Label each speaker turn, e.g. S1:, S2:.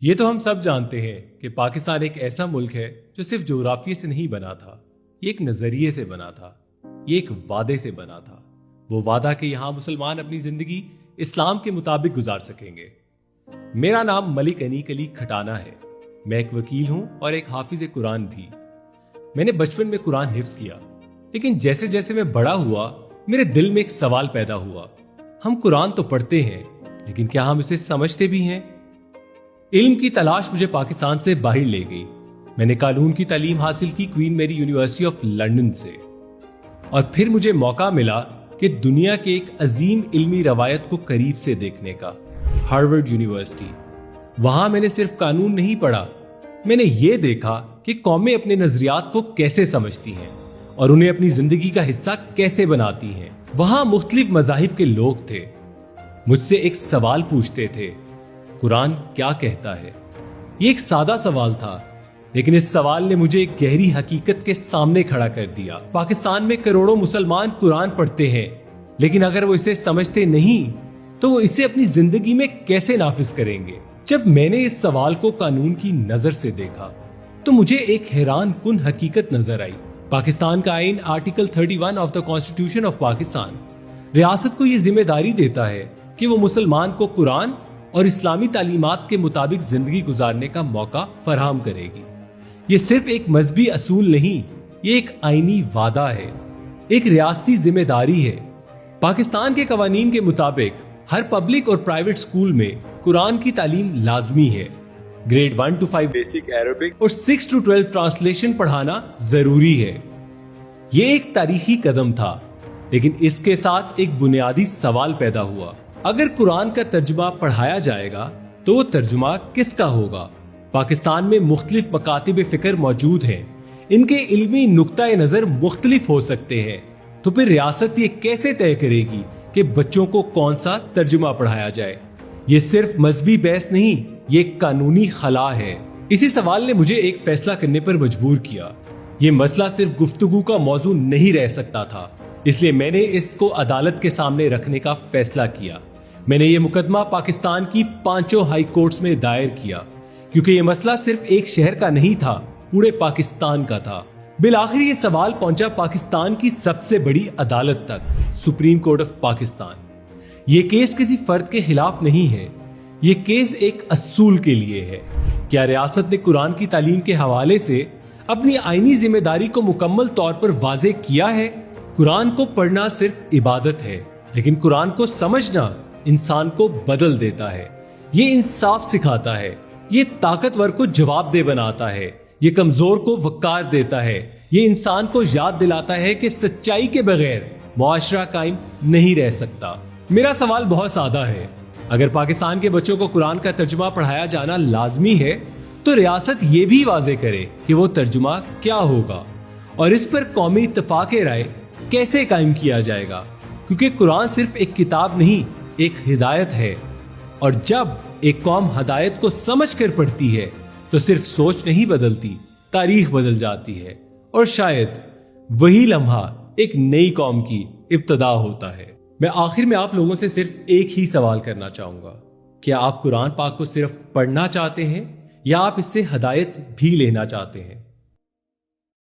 S1: یہ تو ہم سب جانتے ہیں کہ پاکستان ایک ایسا ملک ہے جو صرف جغرافیے سے نہیں بنا تھا، یہ ایک نظریے سے بنا تھا، یہ ایک وعدے سے بنا تھا۔ وہ وعدہ کہ یہاں مسلمان اپنی زندگی اسلام کے مطابق گزار سکیں گے۔ میرا نام ملک انیک علی کھٹانا ہے، میں ایک وکیل ہوں اور ایک حافظ قرآن بھی۔ میں نے بچپن میں قرآن حفظ کیا، لیکن جیسے جیسے میں بڑا ہوا میرے دل میں ایک سوال پیدا ہوا۔ ہم قرآن تو پڑھتے ہیں، لیکن کیا ہم اسے سمجھتے بھی ہیں؟ علم کی تلاش مجھے پاکستان سے باہر لے گئی۔ میں نے قانون کی تعلیم حاصل کی کوئین میری یونیورسٹی آف لنڈن سے، اور پھر مجھے موقع ملا کہ دنیا کے ایک عظیم علمی روایت کو قریب سے دیکھنے کا، ہارورڈ یونیورسٹی۔ وہاں میں نے صرف قانون نہیں پڑھا، میں نے یہ دیکھا کہ قومیں اپنے نظریات کو کیسے سمجھتی ہیں اور انہیں اپنی زندگی کا حصہ کیسے بناتی ہیں۔ وہاں مختلف مذاہب کے لوگ تھے، مجھ سے ایک سوال پوچھتے تھے، قرآن کیا کہتا ہے؟ یہ ایک سادہ سوال تھا، لیکن اس سوال نے مجھے ایک گہری حقیقت کے سامنے کھڑا کر دیا۔ پاکستان میں کروڑوں مسلمان قرآن پڑھتے ہیں، لیکن اگر وہ اسے سمجھتے نہیں تو وہ اسے اپنی زندگی میں کیسے نافذ کریں گے؟ جب میں نے اس سوال کو قانون کی نظر سے دیکھا تو مجھے ایک حیران کن حقیقت نظر آئی۔ پاکستان کا آئین article 31 of the constitution of Pakistan ریاست کو یہ ذمہ داری دیتا ہے کہ وہ مسلمان کو قرآن اور اسلامی تعلیمات کے مطابق زندگی گزارنے کا موقع فراہم کرے گی۔ یہ صرف ایک مذہبی اصول نہیں، یہ ایک آئینی وعدہ ہے، ایک ریاستی ذمہ داری ہے۔ پاکستان کے قوانین کے مطابق ہر پبلک اور پرائیویٹ سکول میں قرآن کی تعلیم لازمی ہے۔ گریڈ 1 to 5 بیسک عربک اور 6 to 12 ٹرانسلیشن پڑھانا ضروری ہے۔ یہ ایک تاریخی قدم تھا، لیکن اس کے ساتھ ایک بنیادی سوال پیدا ہوا۔ اگر قرآن کا ترجمہ پڑھایا جائے گا تو وہ ترجمہ کس کا ہوگا؟ پاکستان میں مختلف مکاتب فکر موجود ہیں، ان کے علمی نقطۂ نظر مختلف ہو سکتے ہیں، تو پھر ریاست یہ کیسے طے کرے گی کہ بچوں کو کون سا ترجمہ پڑھایا جائے؟ یہ صرف مذہبی بحث نہیں، یہ ایک قانونی خلا ہے۔ اسی سوال نے مجھے ایک فیصلہ کرنے پر مجبور کیا۔ یہ مسئلہ صرف گفتگو کا موضوع نہیں رہ سکتا تھا، اس لیے میں نے اس کو عدالت کے سامنے رکھنے کا فیصلہ کیا۔ میں نے یہ مقدمہ پاکستان کی 5 ہائی کورٹس میں دائر کیا، کیونکہ یہ مسئلہ صرف ایک شہر کا نہیں تھا، پورے پاکستان کا تھا۔ بالآخر یہ سوال پہنچا پاکستان کی سب سے بڑی عدالت تک، سپریم کورٹ آف پاکستان۔ یہ کیس کسی فرد کے خلاف نہیں ہے، یہ کیس ایک اصول کے لیے ہے۔ کیا ریاست نے قرآن کی تعلیم کے حوالے سے اپنی آئینی ذمہ داری کو مکمل طور پر واضح کیا ہے؟ قرآن کو پڑھنا صرف عبادت ہے، لیکن قرآن کو سمجھنا انسان کو بدل دیتا ہے۔ یہ انصاف سکھاتا ہے، یہ طاقتور کو جواب دہ بناتا ہے، یہ کمزور کو وقار دیتا ہے، یہ انسان کو یاد دلاتا ہے کہ سچائی کے بغیر معاشرہ قائم نہیں رہ سکتا۔ میرا سوال بہت سادہ ہے، اگر پاکستان کے بچوں کو قرآن کا ترجمہ پڑھایا جانا لازمی ہے تو ریاست یہ بھی واضح کرے کہ وہ ترجمہ کیا ہوگا، اور اس پر قومی اتفاق رائے کیسے قائم کیا جائے گا، کیونکہ قرآن صرف ایک کتاب نہیں، ایک ہدایت ہے، اور جب ایک قوم ہدایت کو سمجھ کر پڑھتی ہے تو صرف سوچ نہیں بدلتی، تاریخ بدل جاتی ہے، اور شاید وہی لمحہ ایک نئی قوم کی ابتدا ہوتا ہے۔ میں آخر میں آپ لوگوں سے صرف ایک ہی سوال کرنا چاہوں گا، کیا آپ قرآن پاک کو صرف پڑھنا چاہتے ہیں یا آپ اس سے ہدایت بھی لینا چاہتے ہیں؟